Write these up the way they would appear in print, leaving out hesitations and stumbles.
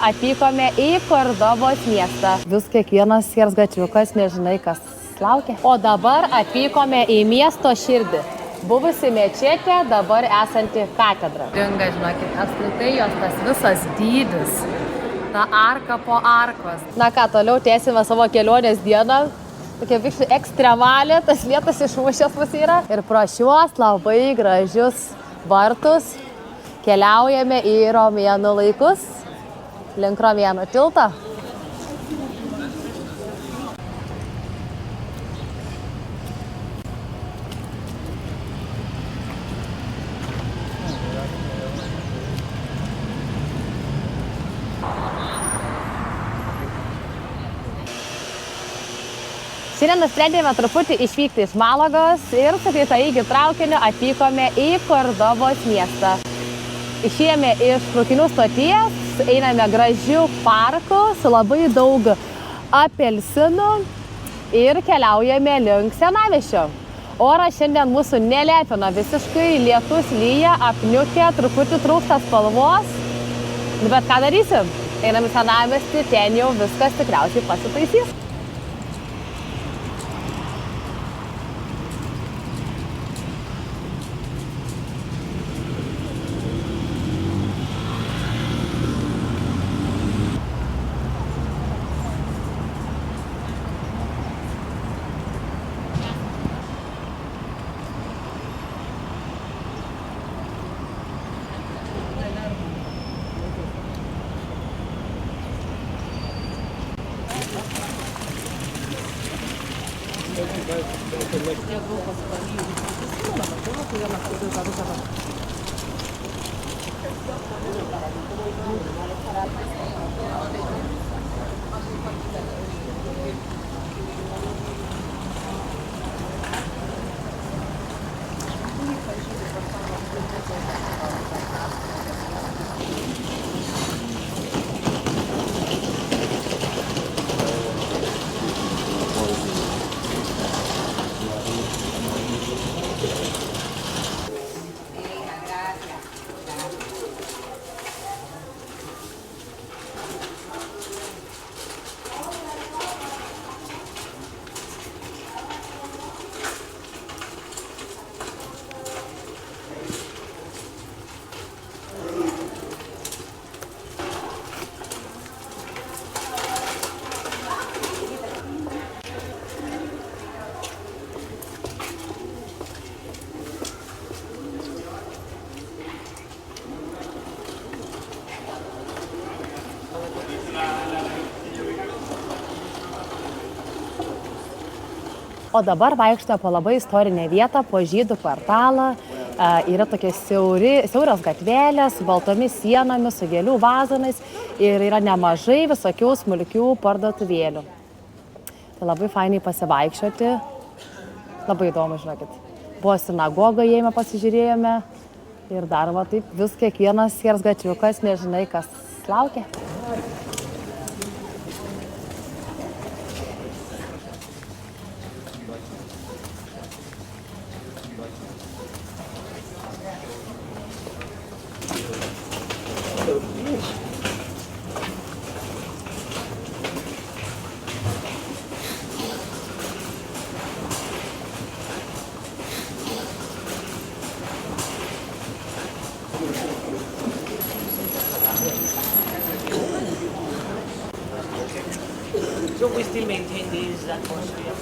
Atvykome į Kordobos miestą. Vis kiekvienas skersgatviukas nežinai, kas laukia. O dabar atvykome į miesto širdį. Buvusi mečetė, dabar esanti katedra. Ringa, žinokit, apskritai jos tas visas dydis. Ta arka po arkos. Na ką, toliau tęsime savo kelionės dieną. Tokia vikščiai ekstremalė, tas lietas išmušęs mus yra. Ir pro šiuos labai gražius vartus keliaujame į romėnų laikus, link romėnų tilto. Šiandien nusprendėme truputį išvykti iš Malagos ir su greitaeigiu traukiniu atvykome į Kordobos miestą. Išėjome iš traukinių stoties, einame gražių parkų su labai daug apelsinų ir keliaujame link senamiesčio. Oras šiandien mūsų nelepina, visiškai lietus lyja, apniukę, truputį trūksta spalvos. Bet ką darysim? Einam į senamiestį, ten jau viskas tikriausiai pasitaisys. O dabar vaikštame po labai istorinę vietą, po žydų kvartalą. Yra tokie siaurios gatvelės su baltomis sienomis, su gėlių vazonais ir yra nemažai visokių smulkių parduotuvėlių. Tai labai fainai pasivaikščioti. Labai įdomu, žinokit. Buvo sinagoga, įėjome, pasižiūrėjome ir dar va taip vis kiekvienas skersgatviukas nežinai, kas laukia. So we still maintain this atmosphere.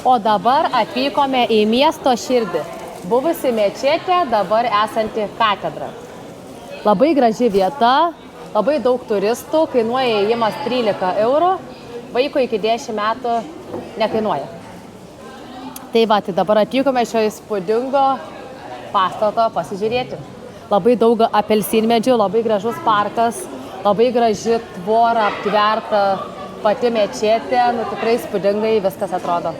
O dabar atvykome į miesto širdį. Buvusi mečetė, dabar esanti katedra. Labai graži vieta, labai daug turistų, kainuoja įėjimas 13 eurų, vaiko iki 10 metų nekainuoja. Tai va, tai dabar atvykome šio įspūdingo pastato pasižiūrėti. Labai daug apelsinmedžių, labai gražus parkas, labai graži tvora aptverta pati mečetė, nu tikrai įspūdingai viskas atrodo.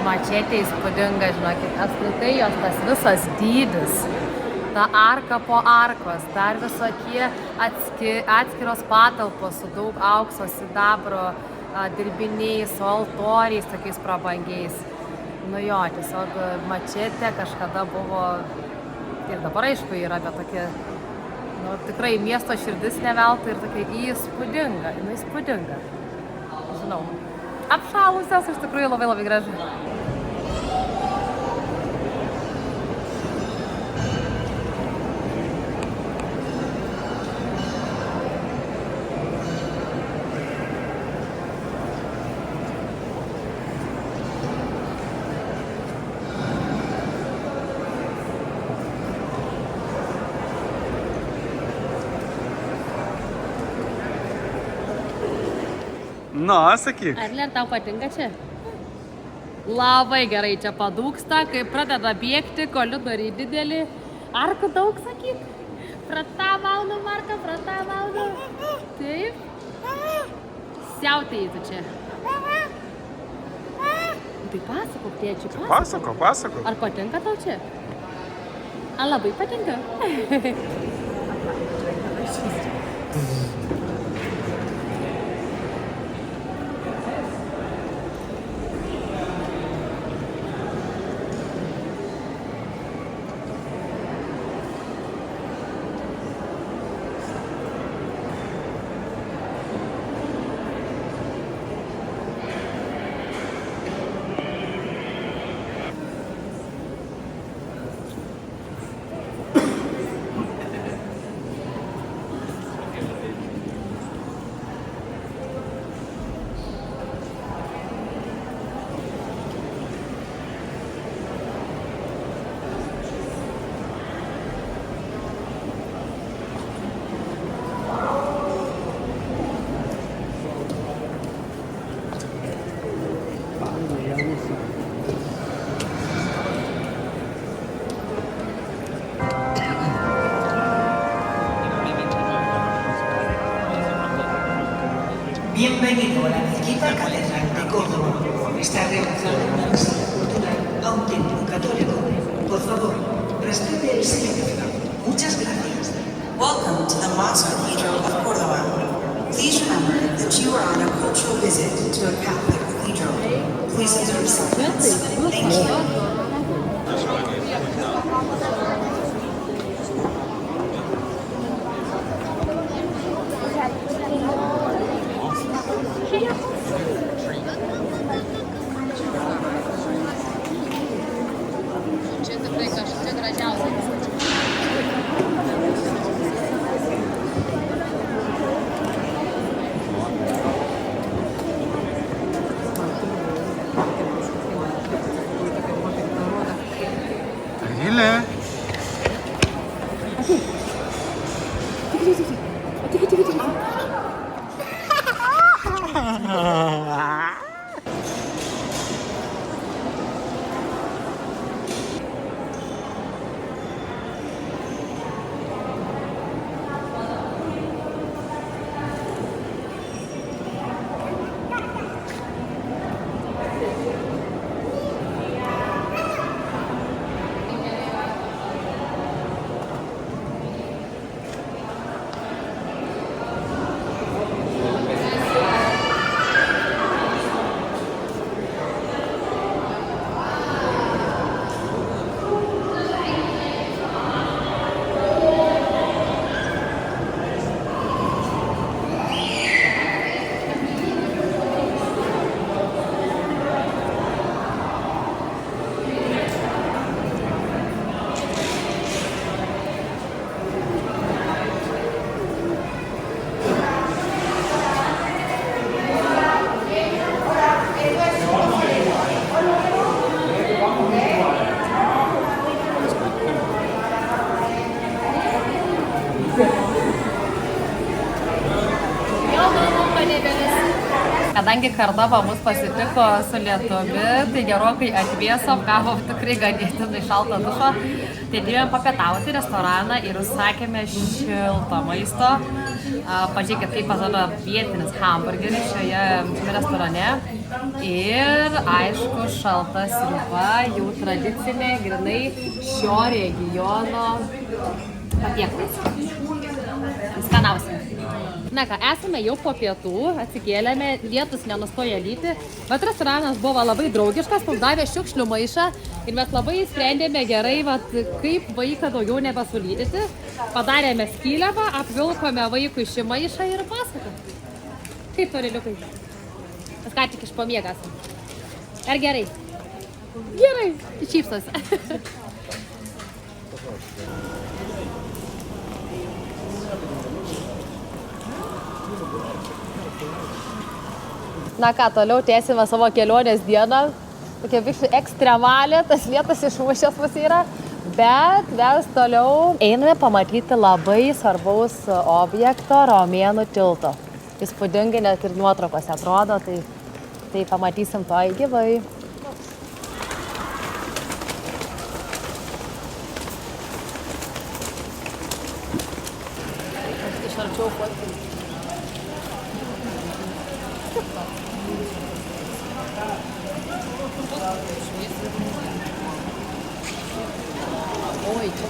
Mačetė įspūdinga, žinokit, apskritai jos tas visas dydis, ta arka po arkos, dar visokie atskiros patalpos su daug aukso, sidabro, dirbiniais, su altoriais, tokiais prabangiais. Nu jo, tiesiog mačetė kažkada buvo, ir dabar aišku yra, bet tokia, nu tikrai miesto širdis neveltui ir tokia įspūdinga, nu įspūdinga. Žinau, apšalusios iš tikrųjų labai labai graži. Na, sakyk. Ar tau patinka čia? Labai gerai čia padūksta, kai pradeda bėgti, koridoriai didelį. Arkų daug, sakyk? Prata maunu, Marka, prata maunu. Taip. Siautėjai tu čia. Tai pasakok, tėčiui, Pasako. Ar patinka tau čia? Ar labai patinka? Bienvenido a la Mezquita Catedral de Córdoba. Está realizando una visita cultural a un templo católico. Por favor, respete el silencio. Muchas gracias. Welcome to the Mosque Cathedral of Córdoba. Please remember that you are on a cultural visit to a Catholic cathedral. Please observe silence. Thank you. Čia tikrai kažkas gražiausias. Rile. Kadangi Kardava mus pasitiko su lietumi, tai gerokai atvėsom, gavom tikrai ganėtinai šaltą dušą. Tai atėjome papietauti restoraną ir užsakėme šilto maisto. Pažiūrėkit, kaip atrodo vietinis hamburgeris šioje restorane. Ir aišku, šalta sriuba, jau tradicinė, grinai šio regiono patiekalas. Skaniausia. Na ką, esame jau po pietų, atsikėlėme, lietus nenustoja lyti, bet restoranas buvo labai draugiškas, mums davė šiukšlių maišą ir mes labai sprendėme gerai, kaip vaiką daugiau nebesulydyti. Padarėme skylevą, apvilkome vaikui šį maišą ir pasaką. Kaip toriliukai? Mes ką tik iš pamiegas. Ar gerai? Gerai, šypsosi. Na ką, toliau tęsime savo kelionės dieną. Tokia biškai ekstremalė, tas lietas išmušęs mus yra. Bet mes toliau einame pamatyti labai svarbaus objekto, Romėnų tilto. įspūdingai net ir nuotraukose atrodo, tai pamatysim to gyvai. Iš arčiau fotkinu. Oi, čia.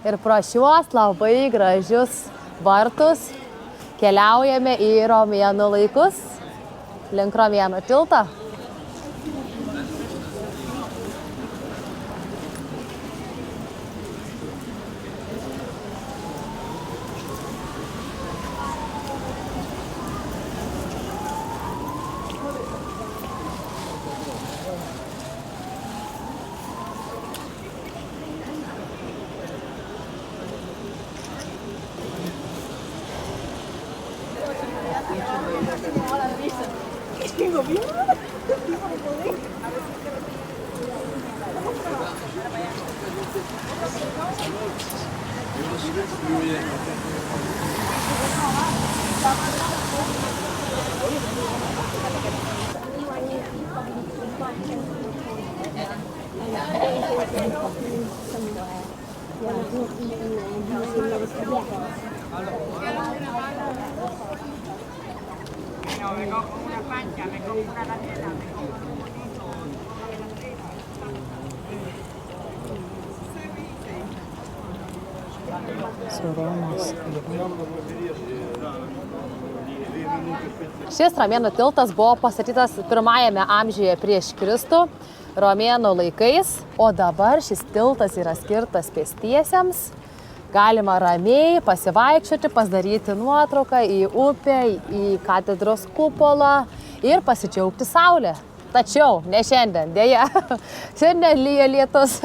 Ir pro šiuos labai gražius vartus keliaujame į romėnų laikus, link romėnų tilto. Šis romėnų tiltas buvo pastatytas 1 amžiuje prieš Kristų, romėnų laikais, o dabar šis tiltas yra skirtas pėstiesiems. Galima ramiai pasivaikščioti, pasidaryti nuotrauką į upę, į katedros kupolą ir pasidžiaugti saulę. Tačiau ne šiandien, dėja, šiandien lyja lietus.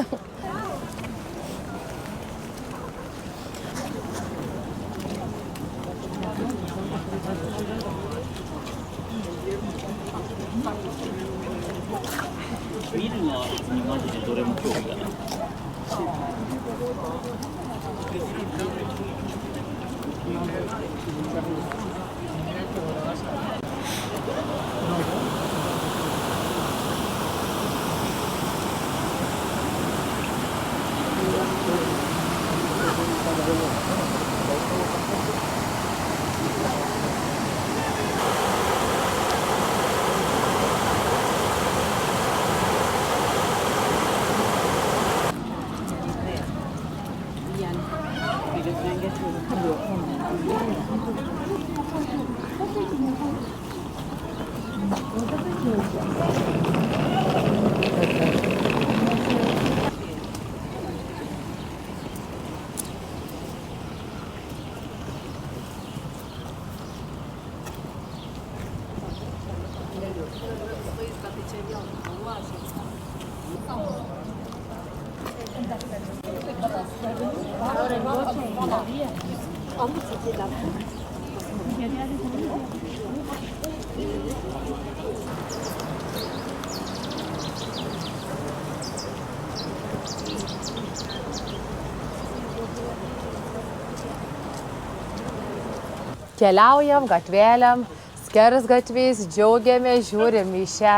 Keliaujam gatvėliam, skersgatviais, džiaugiamės, žiūrim į šią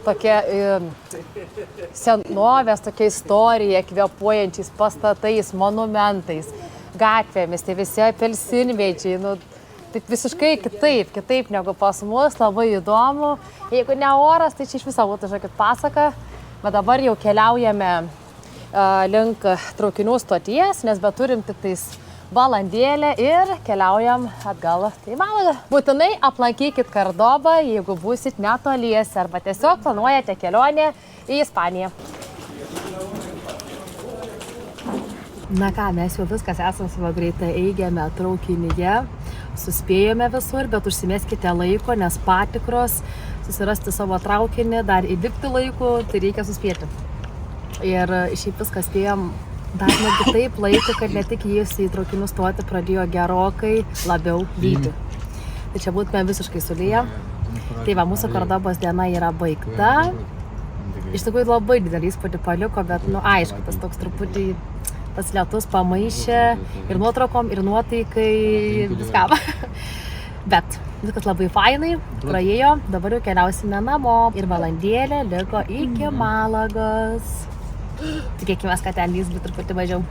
tokią senovės, tokia istorija, kvėpuojančiais pastatais, monumentais, gatvėmis, tai visi apelsinmedžiai, taip visiškai kitaip negu pas mus, labai įdomu. Jeigu ne oras, tai čia iš viso būtų, žinokit, pasaka, bet dabar jau keliaujame link traukinių stoties, nes beturim tik tais valandėlę ir keliaujam atgal į Malagą. Būtinai aplankykit Kordobą, jeigu būsit netoliese arba tiesiog planuojate kelionę į Ispaniją. Na ką, mes jau viskas esam savo greitai eigiame traukinyje, suspėjome visur, bet užsimeskite laiko, nes patikros, susirasti savo traukinį, dar įvykti laiku, tai reikia suspėti. Ir šiaip viską spėjom dar netgi taip laiku, kad ne tik jis į traukinių stotį pradėjo gerokai labiau lyti. Tai čia būtume visiškai sulyję. Tai va, mūsų Kordobos diena yra baigta. Iš tikrųjų labai didelį įspūdį paliko, bet, aišku, tas toks truputį tas lietus pamaišė ir nuotraukom, ir nuotaikai, viskam. Bet viskas labai fainai, praėjo, dabar jau keliausime namo ir valandėlė liko iki Malagos. Tikėkime, kad ten lys būtų truputį mažiau.